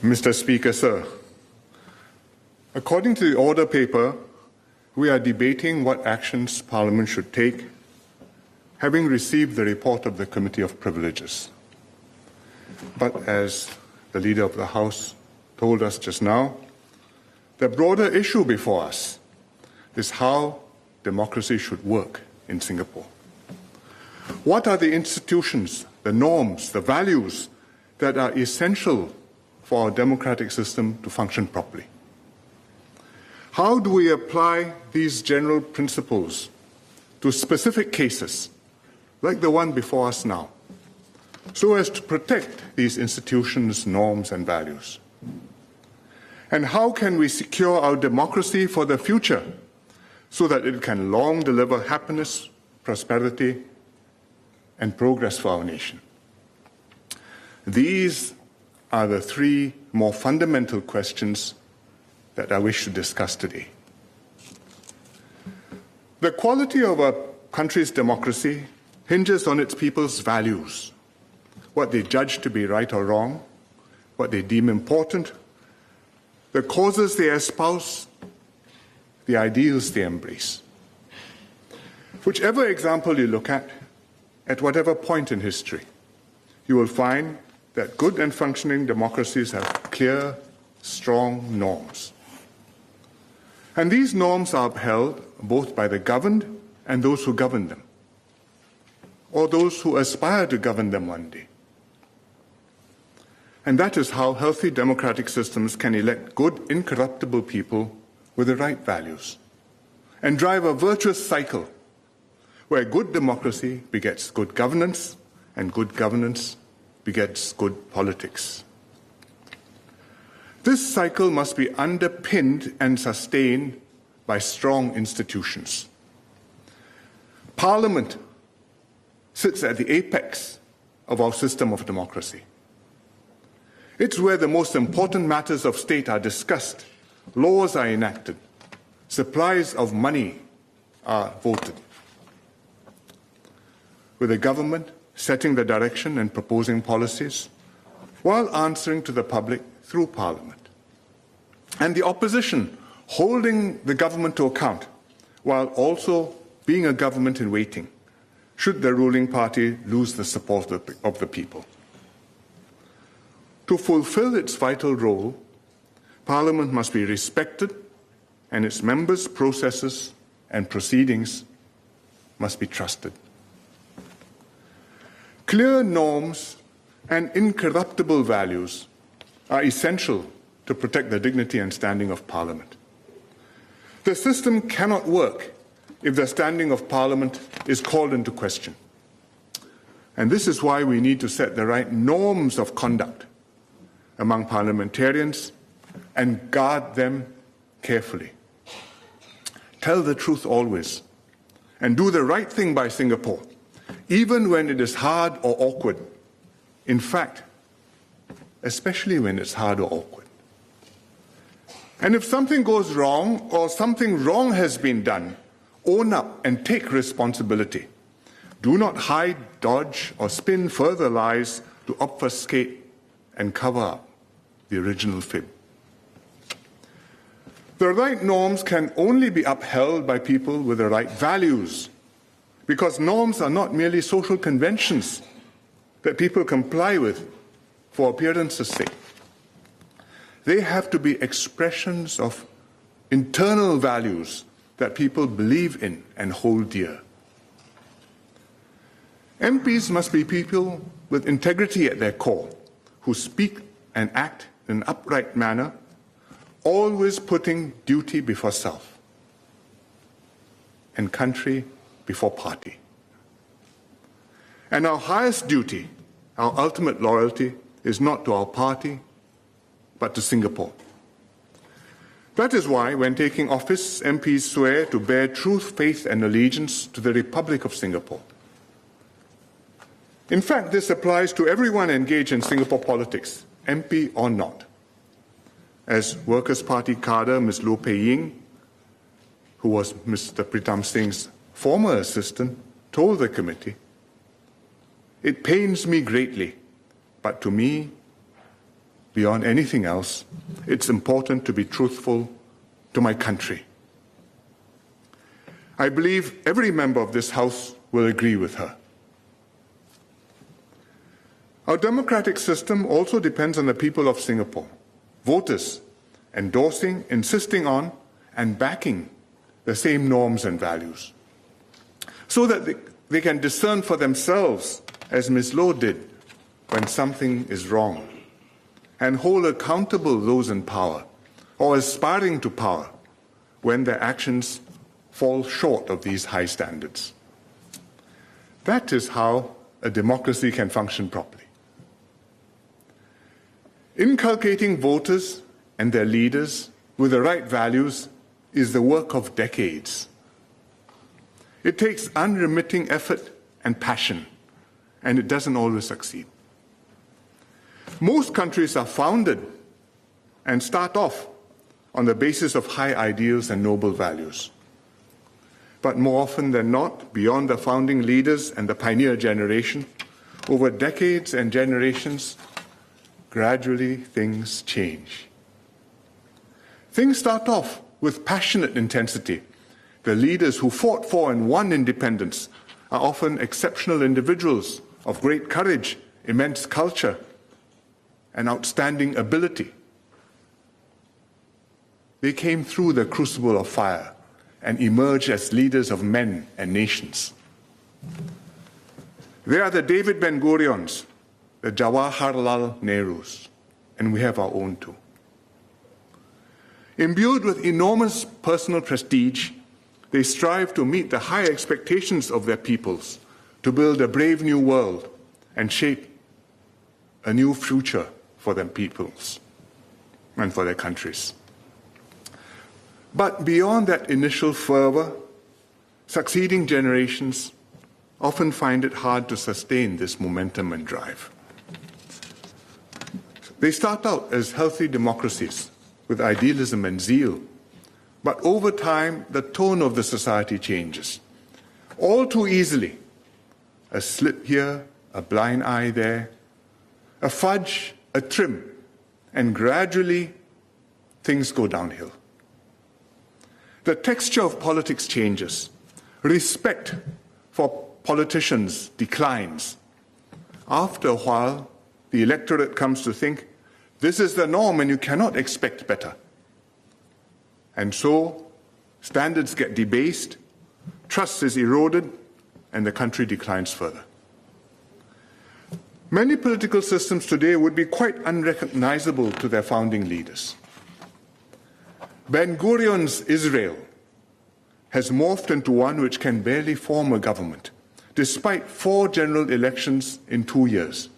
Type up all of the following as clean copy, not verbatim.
Mr. Speaker, sir, according to the order paper, we are debating what actions Parliament should take, having received the report of the Committee of Privileges. But as the Leader of the House told us just now, the broader issue before us is how democracy should work in Singapore. What are the institutions, the norms, the values that are essential for our democratic system to function properly? How do we apply these general principles to specific cases, like the one before us now, so as to protect these institutions, norms, and values? And how can we secure our democracy for the future so that it can long deliver happiness, prosperity, and progress for our nation? These are the three more fundamental questions that I wish to discuss today. The quality of a country's democracy hinges on its people's values, what they judge to be right or wrong, what they deem important, the causes they espouse, the ideals they embrace. Whichever example you look at whatever point in history, you will find that good and functioning democracies have clear, strong norms. And these norms are upheld both by the governed and those who govern them, or those who aspire to govern them one day. And that is how healthy democratic systems can elect good, incorruptible people with the right values and drive a virtuous cycle where good democracy begets good governance and good governance begets good politics. This cycle must be underpinned and sustained by strong institutions. Parliament sits at the apex of our system of democracy. It's where the most important matters of state are discussed, laws are enacted, supplies of money are voted, with the government setting the direction and proposing policies, while answering to the public through Parliament, and the opposition holding the government to account, while also being a government in waiting, should the ruling party lose the support of the people. To fulfill its vital role, Parliament must be respected, and its members' processes and proceedings must be trusted. Clear norms and incorruptible values are essential to protect the dignity and standing of Parliament. The system cannot work if the standing of Parliament is called into question. And this is why we need to set the right norms of conduct among parliamentarians and guard them carefully. Tell the truth always and do the right thing by Singapore, even when it is hard or awkward. In fact, especially when it's hard or awkward. And if something goes wrong or something wrong has been done, own up and take responsibility. Do not hide, dodge, or spin further lies to obfuscate and cover up the original fib. The right norms can only be upheld by people with the right values, because norms are not merely social conventions that people comply with for appearance's sake. They have to be expressions of internal values that people believe in and hold dear. MPs must be people with integrity at their core, who speak and act in an upright manner, always putting duty before self and country before party. And our highest duty, our ultimate loyalty, is not to our party, but to Singapore. That is why, when taking office, MPs swear to bear truth, faith, and allegiance to the Republic of Singapore. In fact, this applies to everyone engaged in Singapore politics, MP or not. As Workers' Party cadre Ms. Loh Pei Ying, who was Mr. Pritam Singh's former assistant, told the committee, "It pains me greatly, but to me, beyond anything else, it's important to be truthful to my country. I believe every member of this House will agree with her. Our democratic system also depends on the people of Singapore, voters endorsing, insisting on, and backing the same norms and values, so that they can discern for themselves, as Ms. Loh did, when something is wrong, and hold accountable those in power or aspiring to power when their actions fall short of these high standards. That is how a democracy can function properly. Inculcating voters and their leaders with the right values is the work of decades. It takes unremitting effort and passion, and it doesn't always succeed. Most countries are founded and start off on the basis of high ideals and noble values. But more often than not, beyond the founding leaders and the pioneer generation, over decades and generations, gradually things change. Things start off with passionate intensity. The leaders who fought for and won independence are often exceptional individuals of great courage, immense culture, and outstanding ability. They came through the crucible of fire and emerged as leaders of men and nations. They are the David Ben-Gurions, the Jawaharlal Nehrus, and we have our own too. Imbued with enormous personal prestige, they strive to meet the high expectations of their peoples, to build a brave new world and shape a new future for their peoples and for their countries. But beyond that initial fervor, succeeding generations often find it hard to sustain this momentum and drive. They start out as healthy democracies with idealism and zeal, but over time, the tone of the society changes. All too easily, a slip here, a blind eye there, a fudge, a trim, and gradually things go downhill. The texture of politics changes. Respect for politicians declines. After a while, the electorate comes to think, this is the norm and you cannot expect better. And so, standards get debased, trust is eroded, and the country declines further. Many political systems today would be quite unrecognizable to their founding leaders. Ben-Gurion's Israel has morphed into one which can barely form a government, despite 4 general elections in 2 years.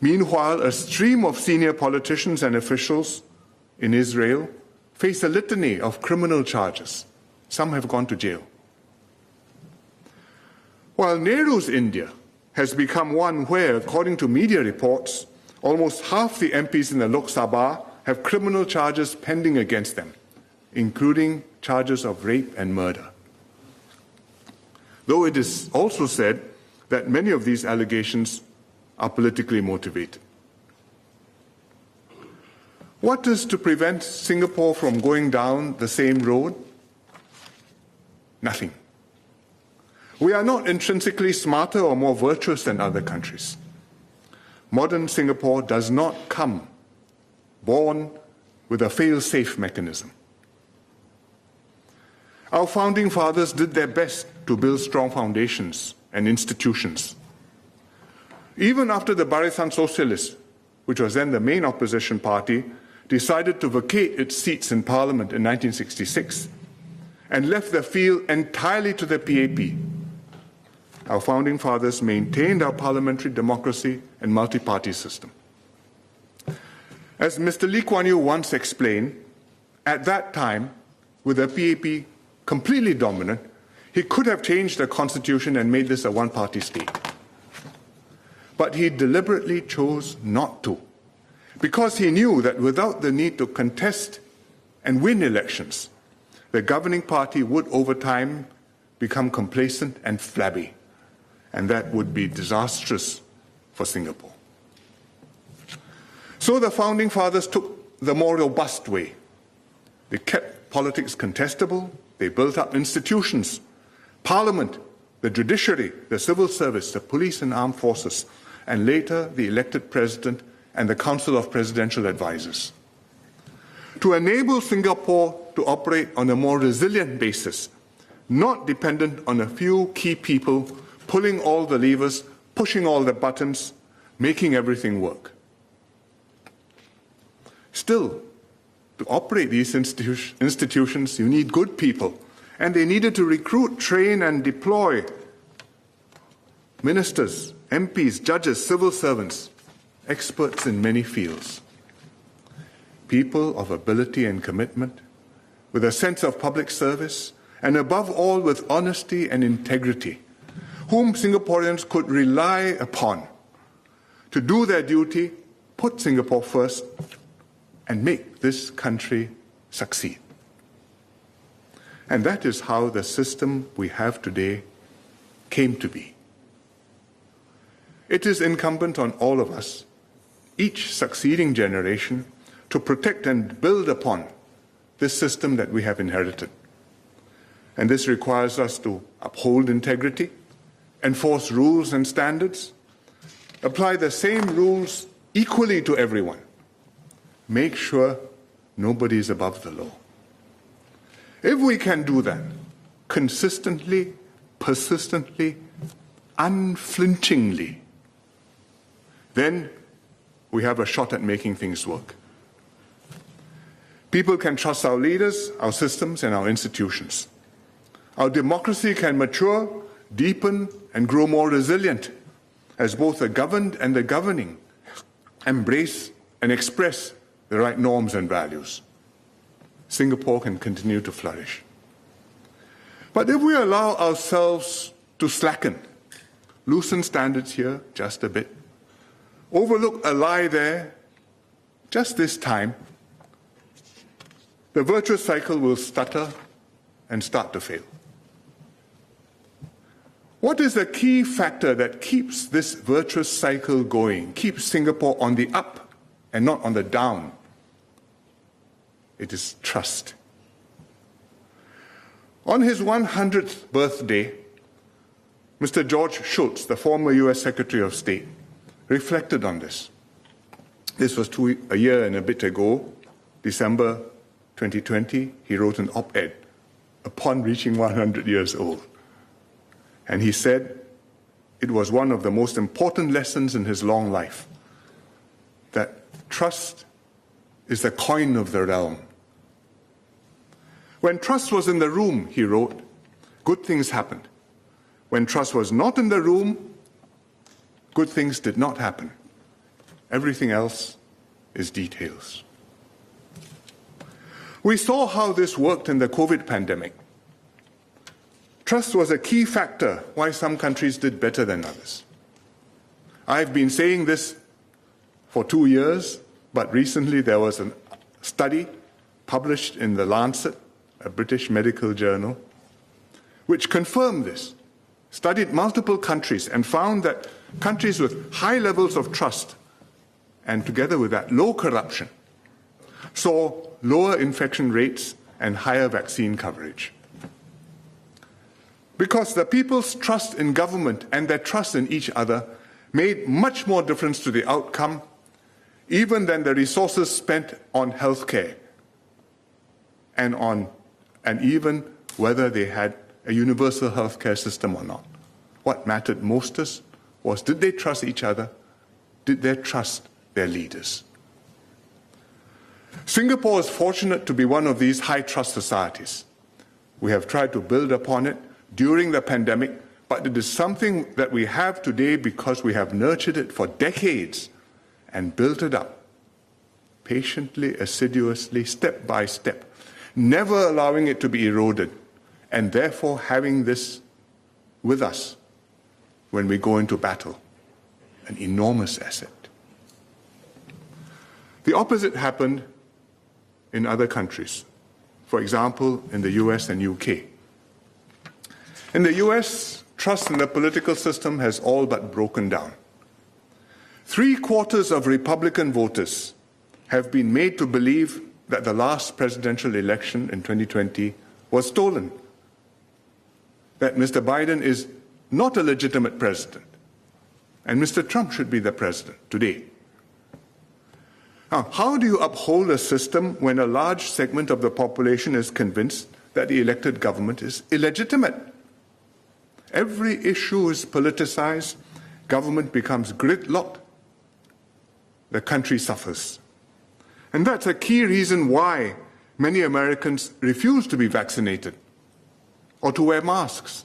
Meanwhile, a stream of senior politicians and officials in Israel face a litany of criminal charges. Some have gone to jail. While Nehru's India has become one where, according to media reports, almost half the MPs in the Lok Sabha have criminal charges pending against them, including charges of rape and murder. Though it is also said that many of these allegations are politically motivated. What is to prevent Singapore from going down the same road? Nothing. We are not intrinsically smarter or more virtuous than other countries. Modern Singapore does not come born with a fail-safe mechanism. Our founding fathers did their best to build strong foundations and institutions. Even after the Barisan Socialists, which was then the main opposition party, decided to vacate its seats in Parliament in 1966 and left the field entirely to the PAP, our founding fathers maintained our parliamentary democracy and multi-party system. As Mr. Lee Kuan Yew once explained, at that time, with the PAP completely dominant, he could have changed the constitution and made this a one-party state. But he deliberately chose not to, because he knew that without the need to contest and win elections, the governing party would over time become complacent and flabby, and that would be disastrous for Singapore. So the Founding Fathers took the more robust way. They kept politics contestable. They built up institutions, Parliament, the judiciary, the civil service, the police and armed forces, and later the elected president and the Council of Presidential Advisors. To enable Singapore to operate on a more resilient basis, not dependent on a few key people pulling all the levers, pushing all the buttons, making everything work. Still, to operate these institutions, you need good people, and they needed to recruit, train, and deploy ministers, MPs, judges, civil servants, experts in many fields. People of ability and commitment, with a sense of public service, and above all with honesty and integrity, whom Singaporeans could rely upon to do their duty, put Singapore first, and make this country succeed. And that is how the system we have today came to be. It is incumbent on all of us, each succeeding generation, to protect and build upon this system that we have inherited. And this requires us to uphold integrity, enforce rules and standards, apply the same rules equally to everyone, make sure nobody is above the law. If we can do that consistently, persistently, unflinchingly, then we have a shot at making things work. People can trust our leaders, our systems, and our institutions. Our democracy can mature, deepen, and grow more resilient as both the governed and the governing embrace and express the right norms and values. Singapore can continue to flourish. But if we allow ourselves to slacken, loosen standards here just a bit, overlook a lie there just this time, the virtuous cycle will stutter and start to fail. What is the key factor that keeps this virtuous cycle going, keeps Singapore on the up and not on the down? It is trust. On his 100th birthday, Mr. George Shultz, the former US Secretary of State, reflected on this. This was a year and a bit ago, December 2020. He wrote an op-ed upon reaching 100 years old. And he said it was one of the most important lessons in his long life, that trust is the coin of the realm. When trust was in the room, he wrote, good things happened. When trust was not in the room, good things did not happen. Everything else is details. We saw how this worked in the COVID pandemic. Trust was a key factor why some countries did better than others. I've been saying this for 2 years, but recently there was a study published in The Lancet, a British medical journal, which confirmed this, studied multiple countries and found that countries with high levels of trust and together with that low corruption saw lower infection rates and higher vaccine coverage. Because the people's trust in government and their trust in each other made much more difference to the outcome even than the resources spent on healthcare and even whether they had a universal healthcare system or not. What mattered most was, did they trust each other? Did they trust their leaders? Singapore is fortunate to be one of these high-trust societies. We have tried to build upon it during the pandemic, but it is something that we have today because we have nurtured it for decades and built it up, patiently, assiduously, step by step, never allowing it to be eroded, and therefore having this with us when we go into battle, an enormous asset. The opposite happened in other countries, for example, in the US and UK. In the US, trust in the political system has all but broken down. 3/4 of Republican voters have been made to believe that the last presidential election in 2020 was stolen, that Mr. Biden is not a legitimate president, and Mr. Trump should be the president today. Now, how do you uphold a system when a large segment of the population is convinced that the elected government is illegitimate? Every issue is politicized, government becomes gridlocked, the country suffers. And that's a key reason why many Americans refuse to be vaccinated or to wear masks,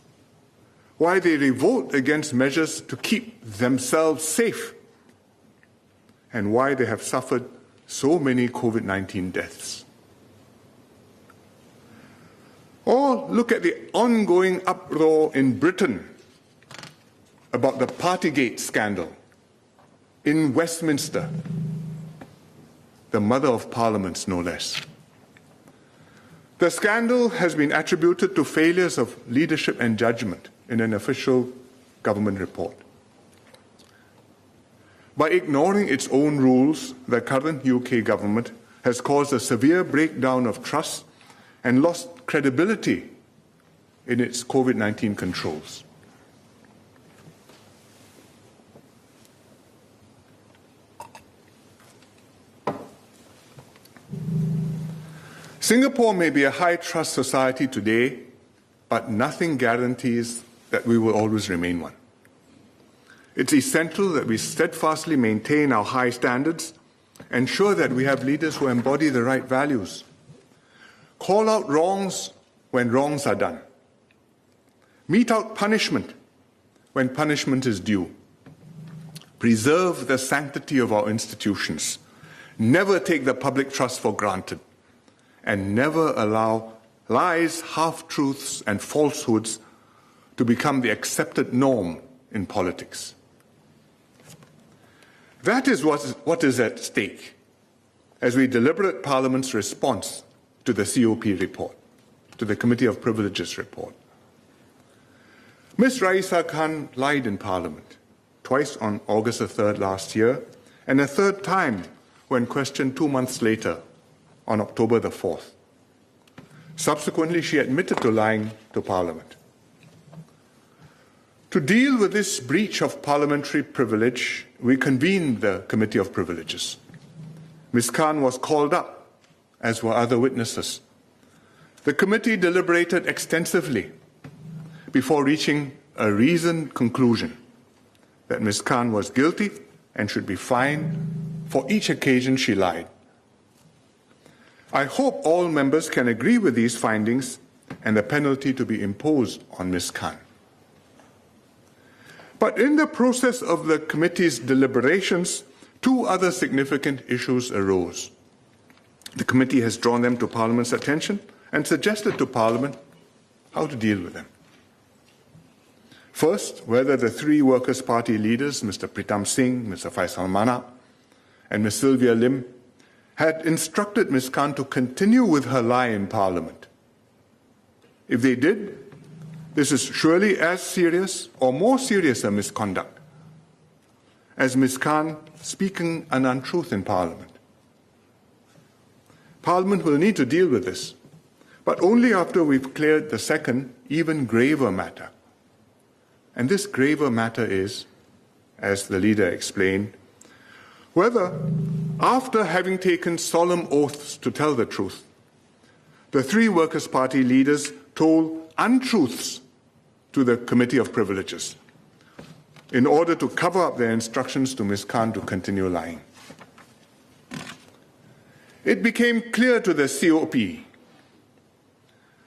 why they revolt against measures to keep themselves safe, and why they have suffered so many COVID-19 deaths. Or look at the ongoing uproar in Britain about the Partygate scandal in Westminster, the mother of parliaments, no less. The scandal has been attributed to failures of leadership and judgment in an official government report. By ignoring its own rules, the current UK government has caused a severe breakdown of trust and lost credibility in its COVID-19 controls. Singapore may be a high-trust society today, but nothing guarantees that we will always remain one. It's essential that we steadfastly maintain our high standards, ensure that we have leaders who embody the right values, call out wrongs when wrongs are done, mete out punishment when punishment is due, preserve the sanctity of our institutions, never take the public trust for granted, and never allow lies, half-truths, and falsehoods to become the accepted norm in politics. That is what is at stake as we deliberate Parliament's response to the COP report, to the Committee of Privileges report. Ms. Raisa Khan lied in Parliament, twice on August the 3rd last year, and a third time when questioned 2 months later on October the 4th. Subsequently, she admitted to lying to Parliament. To deal with this breach of parliamentary privilege, we convened the Committee of Privileges. Ms. Khan was called up, as were other witnesses. The committee deliberated extensively before reaching a reasoned conclusion that Ms. Khan was guilty and should be fined for each occasion she lied. I hope all members can agree with these findings and the penalty to be imposed on Ms. Khan. But in the process of the committee's deliberations, two other significant issues arose. The committee has drawn them to Parliament's attention and suggested to Parliament how to deal with them. First, whether the three Workers' Party leaders, Mr. Pritam Singh, Mr. Faisal Mana, and Ms. Sylvia Lim, had instructed Ms. Khan to continue with her lie in Parliament. If they did, this is surely as serious or more serious a misconduct as Ms. Khan speaking an untruth in Parliament. Parliament will need to deal with this, but only after we've cleared the second, even graver matter. And this graver matter is, as the leader explained, whether, after having taken solemn oaths to tell the truth, the three Workers' Party leaders told untruths to the Committee of Privileges in order to cover up their instructions to Ms. Khan to continue lying. It became clear to the COP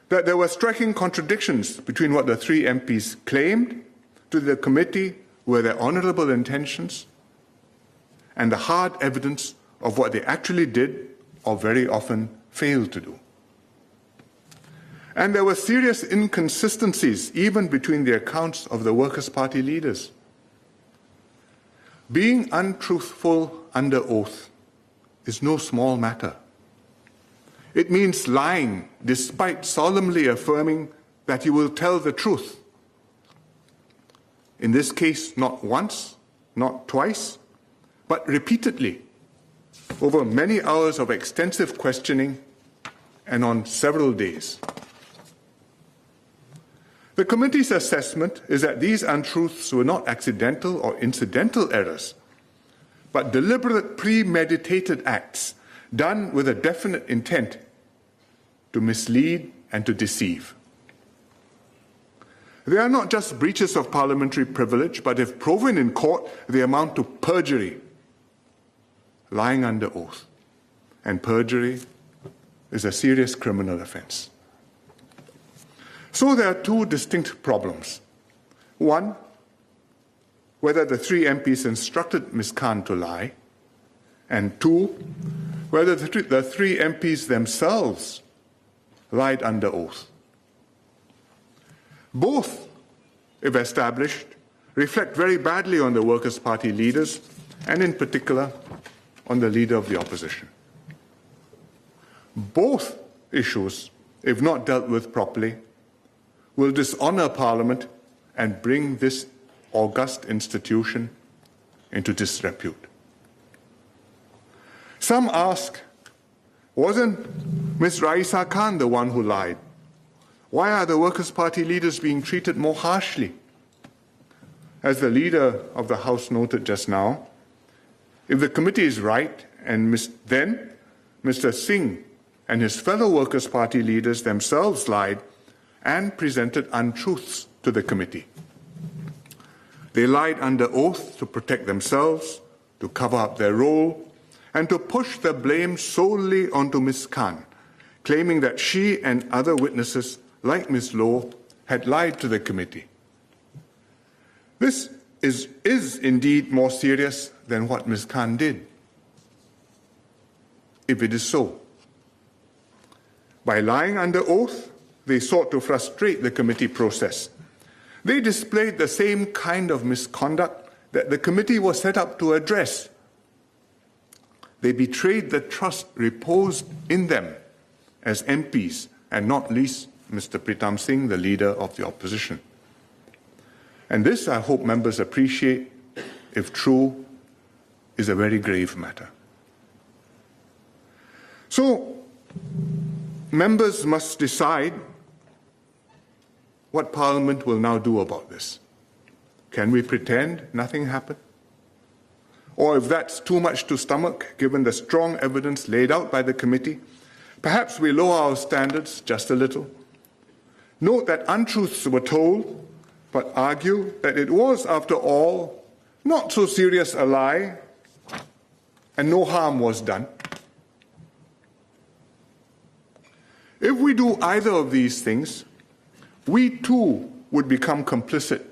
that there were striking contradictions between what the three MPs claimed to the committee were their honourable intentions and the hard evidence of what they actually did or very often failed to do. And there were serious inconsistencies even between the accounts of the Workers' Party leaders. Being untruthful under oath is no small matter. It means lying despite solemnly affirming that you will tell the truth. In this case, not once, not twice, but repeatedly, over many hours of extensive questioning and on several days. The committee's assessment is that these untruths were not accidental or incidental errors, but deliberate, premeditated acts done with a definite intent to mislead and to deceive. They are not just breaches of parliamentary privilege, but if proven in court, they amount to perjury, lying under oath. And perjury is a serious criminal offense. So there are two distinct problems. One, whether the three MPs instructed Ms. Khan to lie, and two, whether the three MPs themselves lied under oath. Both, if established, reflect very badly on the Workers' Party leaders, and in particular, on the leader of the opposition. Both issues, if not dealt with properly, will dishonor Parliament and bring this august institution into disrepute. Some ask, wasn't Ms. Raisa Khan the one who lied? Why are the Workers' Party leaders being treated more harshly? As the leader of the House noted just now, if the committee is right, and then Mr. Singh and his fellow Workers' Party leaders themselves lied and presented untruths to the committee. They lied under oath to protect themselves, to cover up their role, and to push the blame solely onto Ms. Khan, claiming that she and other witnesses, like Ms. Lowe, had lied to the committee. This is indeed more serious than what Ms. Khan did, if it is so. By lying under oath, they sought to frustrate the committee process. They displayed the same kind of misconduct that the committee was set up to address. They betrayed the trust reposed in them as MPs, and not least Mr. Pritam Singh, the leader of the opposition. And this, I hope members appreciate, if true, is a very grave matter. So, members must decide what Parliament will now do about this. Can we pretend nothing happened? Or if that's too much to stomach, given the strong evidence laid out by the committee, perhaps we lower our standards just a little. Note that untruths were told, but argue that it was, after all, not so serious a lie, and no harm was done. If we do either of these things, we too would become complicit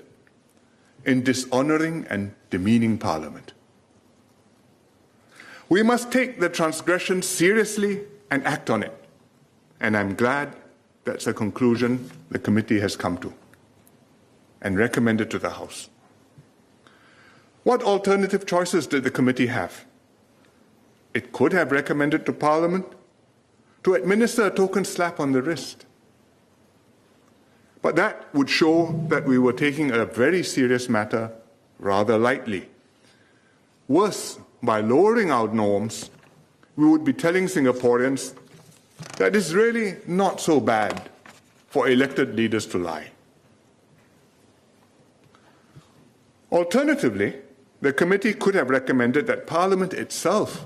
in dishonoring and demeaning Parliament. We must take the transgression seriously and act on it. And I'm glad that's a conclusion the committee has come to and recommended to the House. What alternative choices did the committee have? It could have recommended to Parliament to administer a token slap on the wrist. But that would show that we were taking a very serious matter rather lightly. Worse, by lowering our norms, we would be telling Singaporeans that it's really not so bad for elected leaders to lie. Alternatively, the committee could have recommended that Parliament itself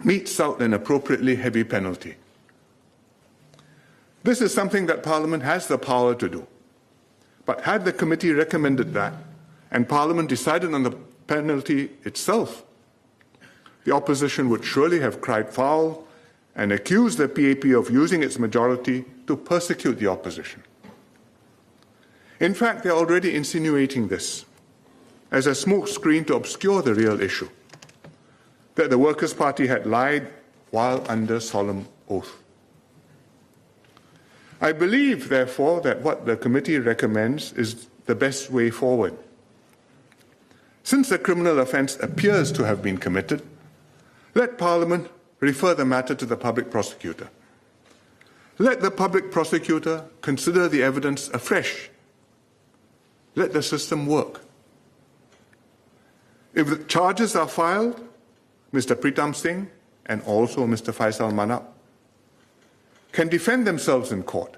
metes out an appropriately heavy penalty. This is something that Parliament has the power to do. But had the committee recommended that, and Parliament decided on the penalty itself, the opposition would surely have cried foul and accused the PAP of using its majority to persecute the opposition. In fact, they're already insinuating this as a smokescreen to obscure the real issue, that the Workers' Party had lied while under solemn oath. I believe, therefore, that what the committee recommends is the best way forward. Since the criminal offence appears to have been committed, let Parliament refer the matter to the public prosecutor. Let the public prosecutor consider the evidence afresh. Let the system work. If the charges are filed, Mr. Pritam Singh and also Mr. Faisal Manap can defend themselves in court.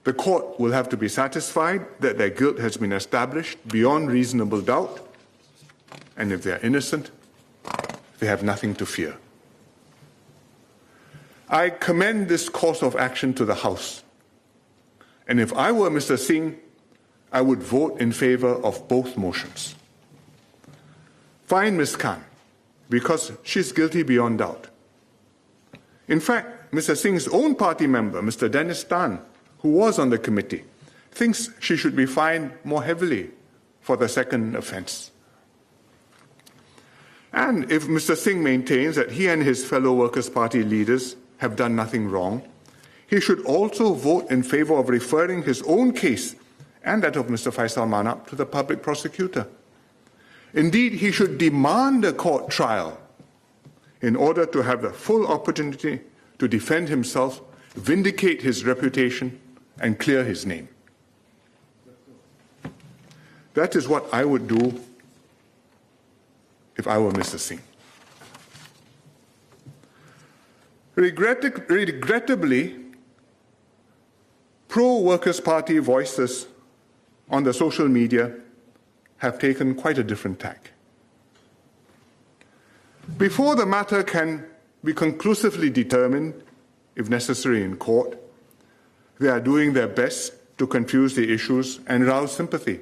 The court will have to be satisfied that their guilt has been established beyond reasonable doubt, and if they are innocent, they have nothing to fear. I commend this course of action to the House, and if I were Mr. Singh, I would vote in favor of both motions. Fine Ms. Khan, because she's guilty beyond doubt. In fact, Mr. Singh's own party member, Mr. Dennis Tan, who was on the committee, thinks she should be fined more heavily for the second offense. And if Mr. Singh maintains that he and his fellow Workers' Party leaders have done nothing wrong, he should also vote in favor of referring his own case and that of Mr. Faisal Manap to the public prosecutor. Indeed, he should demand a court trial in order to have the full opportunity to defend himself, vindicate his reputation, and clear his name. That is what I would do if I were Mr. Singh. Regrettably, pro-Workers' Party voices on the social media have taken quite a different tack. Before the matter can be conclusively determined, if necessary in court, they are doing their best to confuse the issues and rouse sympathy.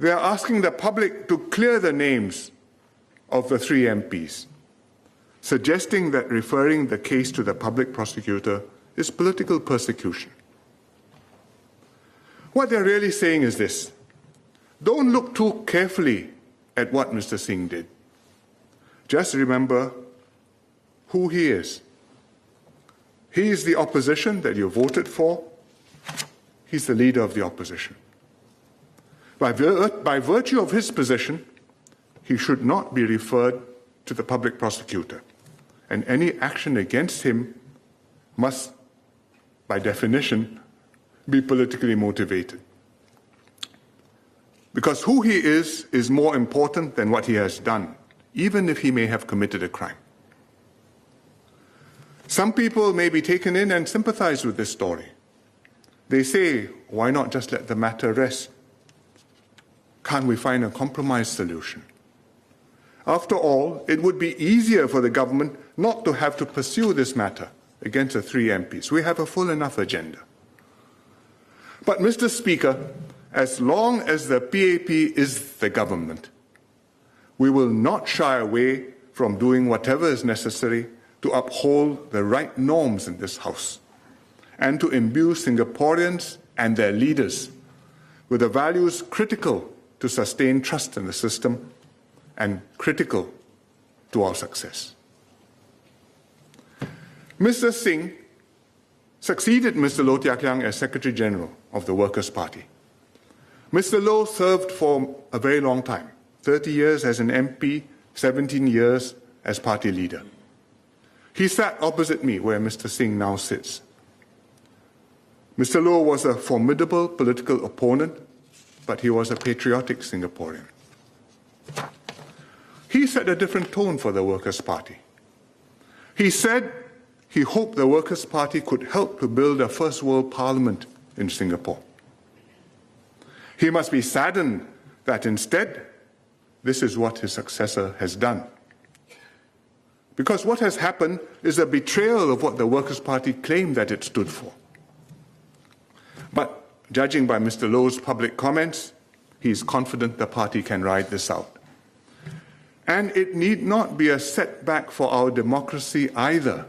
They are asking the public to clear the names of the 3 MPs, suggesting that referring the case to the public prosecutor is political persecution. What they're really saying is this: don't look too carefully at what Mr. Singh did. Just remember who he is. He is the opposition that you voted for. He's the leader of the opposition. By virtue of his position, he should not be referred to the public prosecutor, and any action against him must, by definition, be politically motivated. Because who he is more important than what he has done, even if he may have committed a crime. Some people may be taken in and sympathize with this story. They say, why not just let the matter rest? Can't we find a compromise solution? After all, it would be easier for the government not to have to pursue this matter against the 3 MPs. We have a full enough agenda. But, Mr. Speaker, as long as the PAP is the government, we will not shy away from doing whatever is necessary to uphold the right norms in this House and to imbue Singaporeans and their leaders with the values critical to sustain trust in the system and critical to our success. Mr. Singh succeeded Mr. Low Teck Liang as Secretary General of the Workers' Party. Mr. Low served for a very long time, 30 years as an MP, 17 years as party leader. He sat opposite me where Mr. Singh now sits. Mr. Low was a formidable political opponent, but he was a patriotic Singaporean. He set a different tone for the Workers' Party. He said he hoped the Workers' Party could help to build a first world parliament in Singapore. He must be saddened that instead, this is what his successor has done. Because what has happened is a betrayal of what the Workers' Party claimed that it stood for. But judging by Mr. Low's public comments, he is confident the party can ride this out. And it need not be a setback for our democracy either.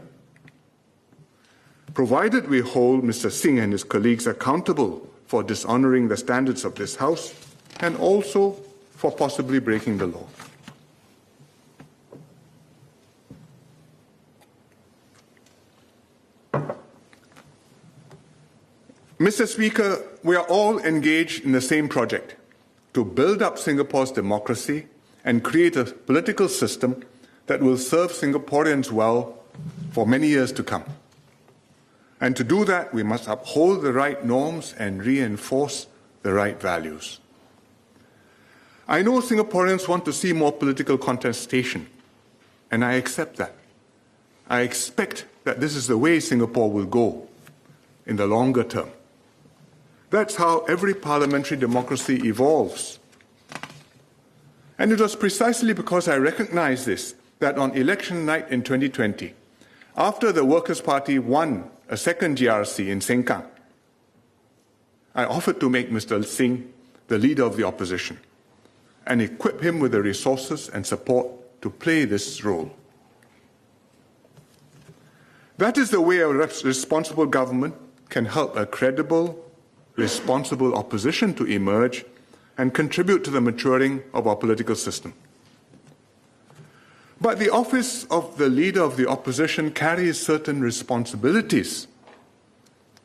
Provided we hold Mr. Singh and his colleagues accountable for dishonoring the standards of this House and also for possibly breaking the law. Mr. Speaker, we are all engaged in the same project to build up Singapore's democracy and create a political system that will serve Singaporeans well for many years to come. And to do that, we must uphold the right norms and reinforce the right values. I know Singaporeans want to see more political contestation, and I accept that. I expect that this is the way Singapore will go in the longer term. That's how every parliamentary democracy evolves. And it was precisely because I recognized this that on election night in 2020, after the Workers' Party won a second GRC in Sengkang, I offered to make Mr. Singh the leader of the opposition and equip him with the resources and support to play this role. That is the way a responsible government can help a credible, responsible opposition to emerge and contribute to the maturing of our political system. But the office of the leader of the opposition carries certain responsibilities,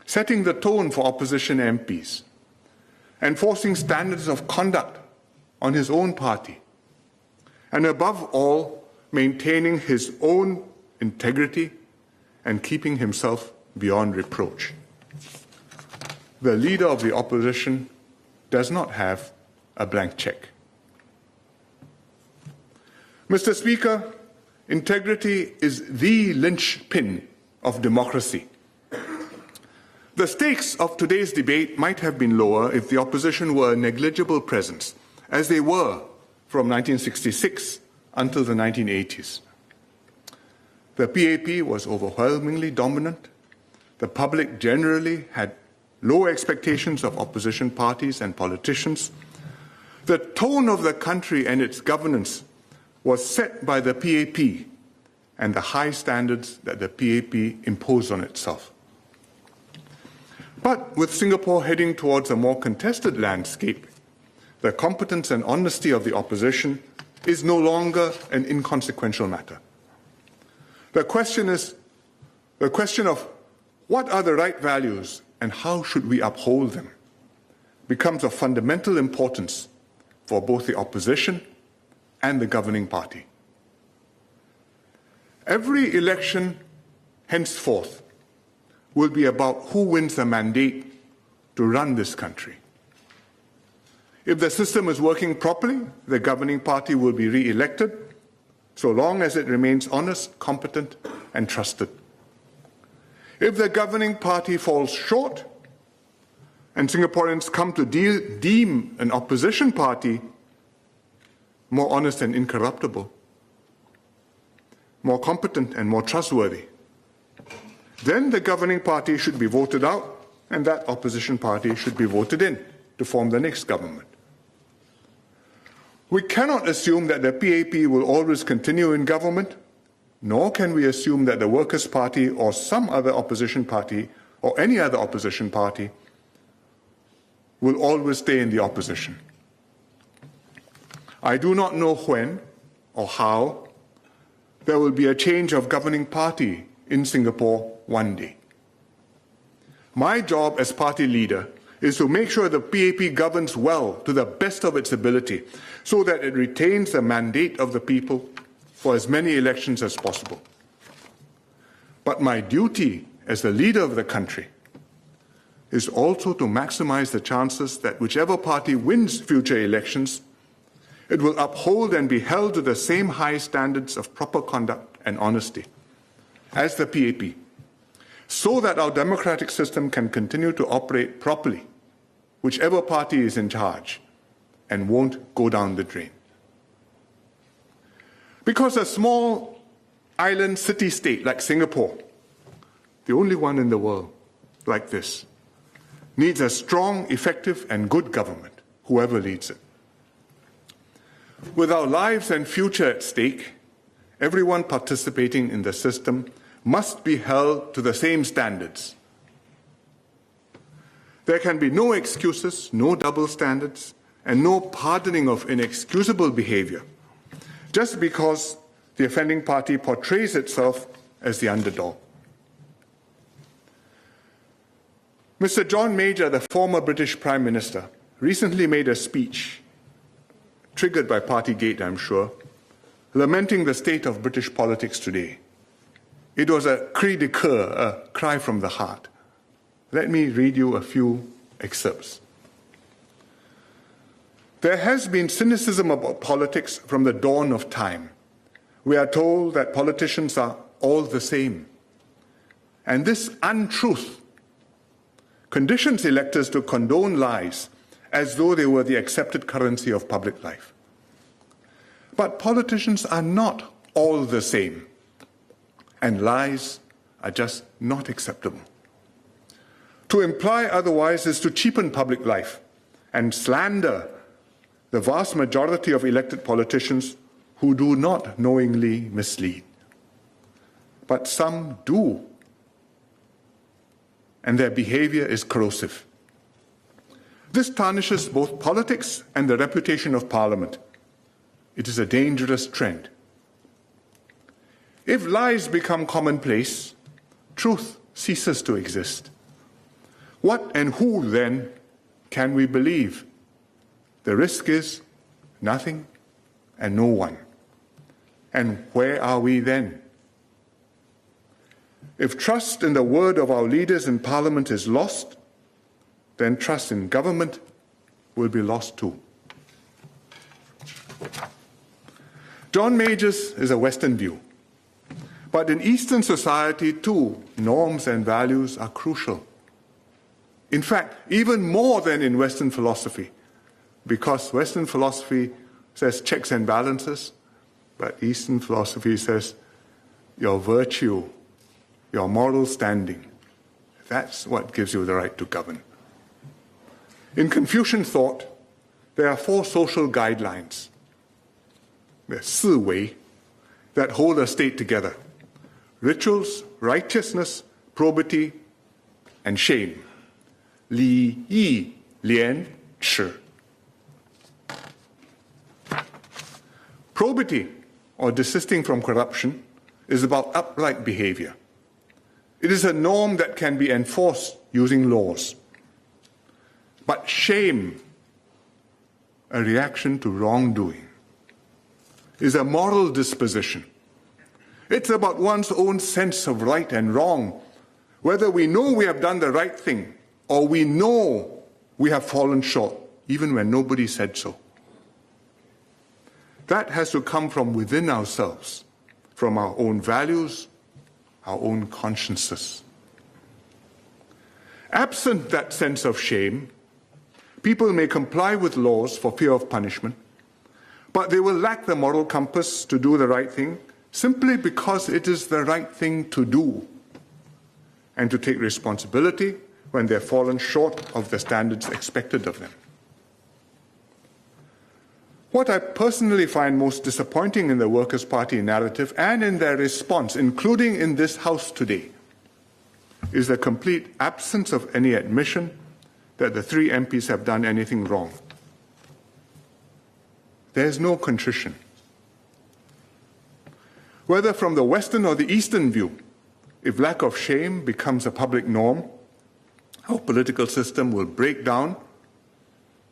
setting the tone for opposition MPs, enforcing standards of conduct on his own party, and above all, maintaining his own integrity and keeping himself beyond reproach. The leader of the opposition does not have a blank check. Mr. Speaker, integrity is the linchpin of democracy. The stakes of today's debate might have been lower if the opposition were a negligible presence, as they were from 1966 until the 1980s. The PAP was overwhelmingly dominant. The public generally had low expectations of opposition parties and politicians. The tone of the country and its governance was set by the PAP and the high standards that the PAP imposed on itself. But with Singapore heading towards a more contested landscape, the competence and honesty of the opposition is no longer an inconsequential matter. The question of what are the right values and how should we uphold them becomes of fundamental importance for both the opposition and the governing party. Every election henceforth will be about who wins the mandate to run this country. If the system is working properly, the governing party will be re-elected, so long as it remains honest, competent, and trusted. If the governing party falls short, and Singaporeans come to deem an opposition party more honest and incorruptible, more competent and more trustworthy, then the governing party should be voted out and that opposition party should be voted in to form the next government. We cannot assume that the PAP will always continue in government, nor can we assume that the Workers' Party or some other opposition party or any other opposition party will always stay in the opposition. I do not know when or how there will be a change of governing party in Singapore one day. My job as party leader is to make sure the PAP governs well to the best of its ability so that it retains the mandate of the people for as many elections as possible. But my duty as the leader of the country is also to maximize the chances that whichever party wins future elections, it will uphold and be held to the same high standards of proper conduct and honesty as the PAP, so that our democratic system can continue to operate properly, whichever party is in charge, and won't go down the drain. Because a small island city-state like Singapore, the only one in the world like this, needs a strong, effective, and good government, whoever leads it. With our lives and future at stake, everyone participating in the system must be held to the same standards. There can be no excuses, no double standards, and no pardoning of inexcusable behavior, just because the offending party portrays itself as the underdog. Mr. John Major, the former British Prime Minister, recently made a speech, triggered by Partygate, I'm sure, lamenting the state of British politics today. It was a cri de coeur, a cry from the heart. Let me read you a few excerpts. There has been cynicism about politics from the dawn of time. We are told that politicians are all the same. And this untruth conditions electors to condone lies as though they were the accepted currency of public life. But politicians are not all the same, and lies are just not acceptable. To imply otherwise is to cheapen public life and slander the vast majority of elected politicians who do not knowingly mislead. But some do, and their behavior is corrosive. This tarnishes both politics and the reputation of Parliament. It is a dangerous trend. If lies become commonplace, truth ceases to exist. What and who, then, can we believe? The risk is nothing and no one. And where are we then? If trust in the word of our leaders in Parliament is lost, then trust in government will be lost too. John Major's is a Western view. But in Eastern society, too, norms and values are crucial. In fact, even more than in Western philosophy, because Western philosophy says checks and balances, but Eastern philosophy says your virtue, your moral standing, that's what gives you the right to govern. In Confucian thought, there are 4 social guidelines, the 四维, that hold a state together: rituals, righteousness, probity, and shame. 礼义廉耻. Probity, or desisting from corruption, is about upright behavior. It is a norm that can be enforced using laws. But shame, a reaction to wrongdoing, is a moral disposition. It's about one's own sense of right and wrong, whether we know we have done the right thing or we know we have fallen short, even when nobody said so. That has to come from within ourselves, from our own values, our own consciences. Absent that sense of shame, people may comply with laws for fear of punishment, but they will lack the moral compass to do the right thing simply because it is the right thing to do, and to take responsibility when they've fallen short of the standards expected of them. What I personally find most disappointing in the Workers' Party narrative and in their response, including in this House today, is the complete absence of any admission that the 3 MPs have done anything wrong. There is no contrition. Whether from the Western or the Eastern view, if lack of shame becomes a public norm, our political system will break down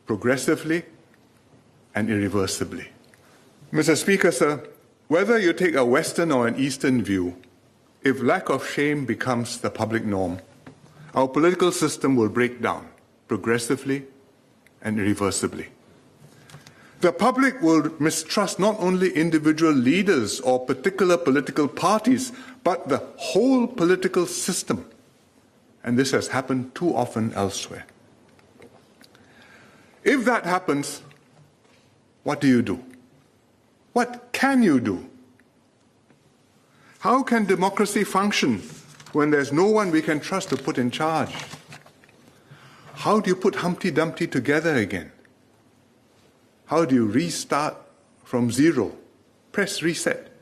progressively and irreversibly. Mr. Speaker, sir, whether you take a Western or an Eastern view, if lack of shame becomes the public norm, our political system will break down progressively and irreversibly. The public will mistrust not only individual leaders or particular political parties, but the whole political system. And this has happened too often elsewhere. If that happens, what do you do? What can you do? How can democracy function when there's no one we can trust to put in charge? How do you put Humpty Dumpty together again? How do you restart from zero? Press reset.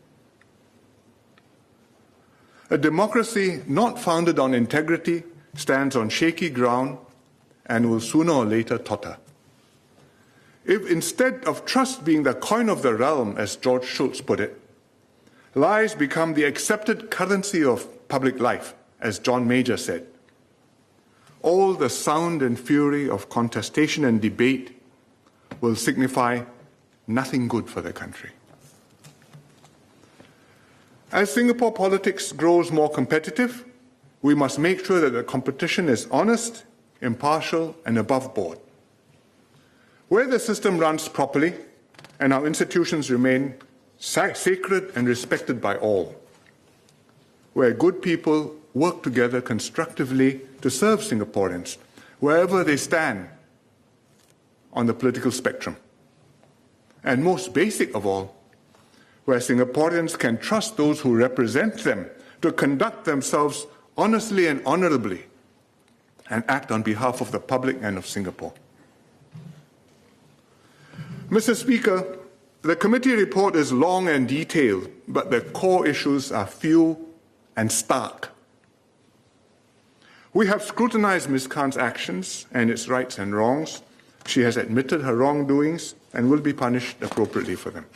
A democracy not founded on integrity stands on shaky ground and will sooner or later totter. If instead of trust being the coin of the realm, as George Shultz put it, lies become the accepted currency of public life, as John Major said, all the sound and fury of contestation and debate will signify nothing good for the country. As Singapore politics grows more competitive, we must make sure that the competition is honest, impartial, and above board. Where the system runs properly and our institutions remain sacred and respected by all, where good people work together constructively to serve Singaporeans, wherever they stand on the political spectrum, and most basic of all, where Singaporeans can trust those who represent them to conduct themselves honestly and honorably and act on behalf of the public and of Singapore. Mr. Speaker, the committee report is long and detailed, but the core issues are few and stark. We have scrutinized Ms. Khan's actions and its rights and wrongs. She has admitted her wrongdoings and will be punished appropriately for them.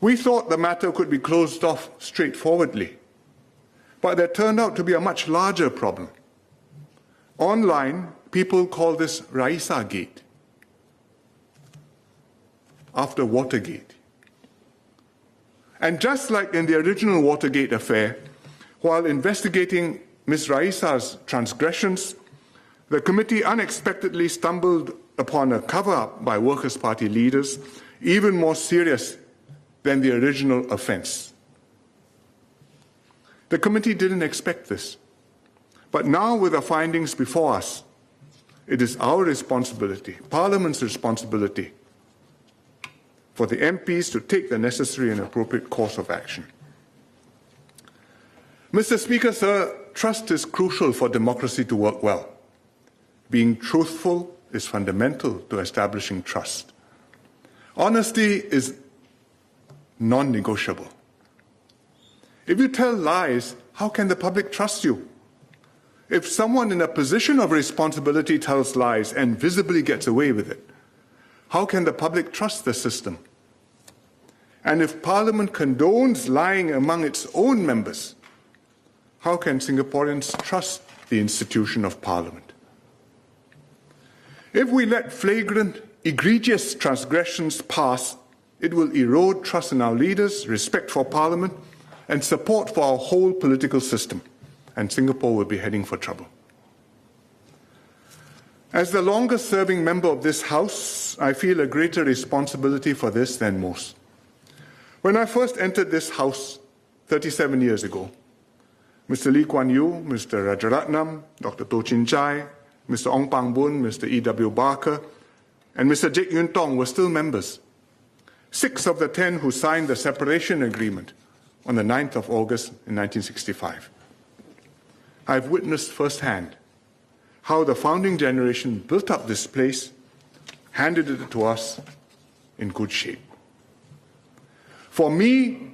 We thought the matter could be closed off straightforwardly, but there turned out to be a much larger problem. Online, people call this Raisa Gate, after Watergate. And just like in the original Watergate affair, while investigating Ms. Raisa's transgressions, the committee unexpectedly stumbled upon a cover-up by Workers' Party leaders, even more serious than the original offense. The committee didn't expect this. But now, with the findings before us, it is our responsibility, Parliament's responsibility, for the MPs to take the necessary and appropriate course of action. Mr. Speaker, sir, trust is crucial for democracy to work well. Being truthful is fundamental to establishing trust. Honesty is non-negotiable. If you tell lies, how can the public trust you? If someone in a position of responsibility tells lies and visibly gets away with it, how can the public trust the system? And if Parliament condones lying among its own members, how can Singaporeans trust the institution of Parliament? If we let flagrant, egregious transgressions pass, it will erode trust in our leaders, respect for Parliament, and support for our whole political system, and Singapore will be heading for trouble. As the longest-serving member of this House, I feel a greater responsibility for this than most. When I first entered this House 37 years ago, Mr. Lee Kuan Yew, Mr. Rajaratnam, Dr. Toh Chin Chai, Mr. Ong Pang Boon, Mr. E.W. Barker, and Mr. Jek Yun Tong were still members. 6 of the 10 who signed the separation agreement on the 9th of August in 1965. I've witnessed firsthand how the founding generation built up this place, handed it to us in good shape. For me,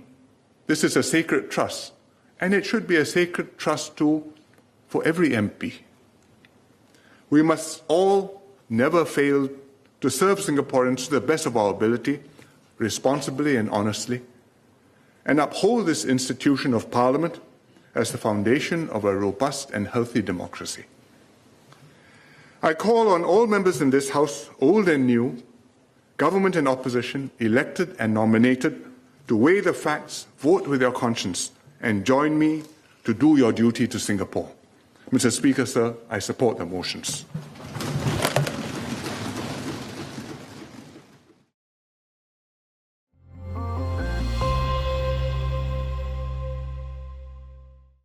this is a sacred trust, and it should be a sacred trust too for every MP. We must all never fail to serve Singaporeans to the best of our ability, responsibly and honestly, and uphold this institution of Parliament as the foundation of a robust and healthy democracy. I call on all members in this House, old and new, government and opposition, elected and nominated, to weigh the facts, vote with your conscience, and join me to do your duty to Singapore. Mr. Speaker, sir, I support the motions.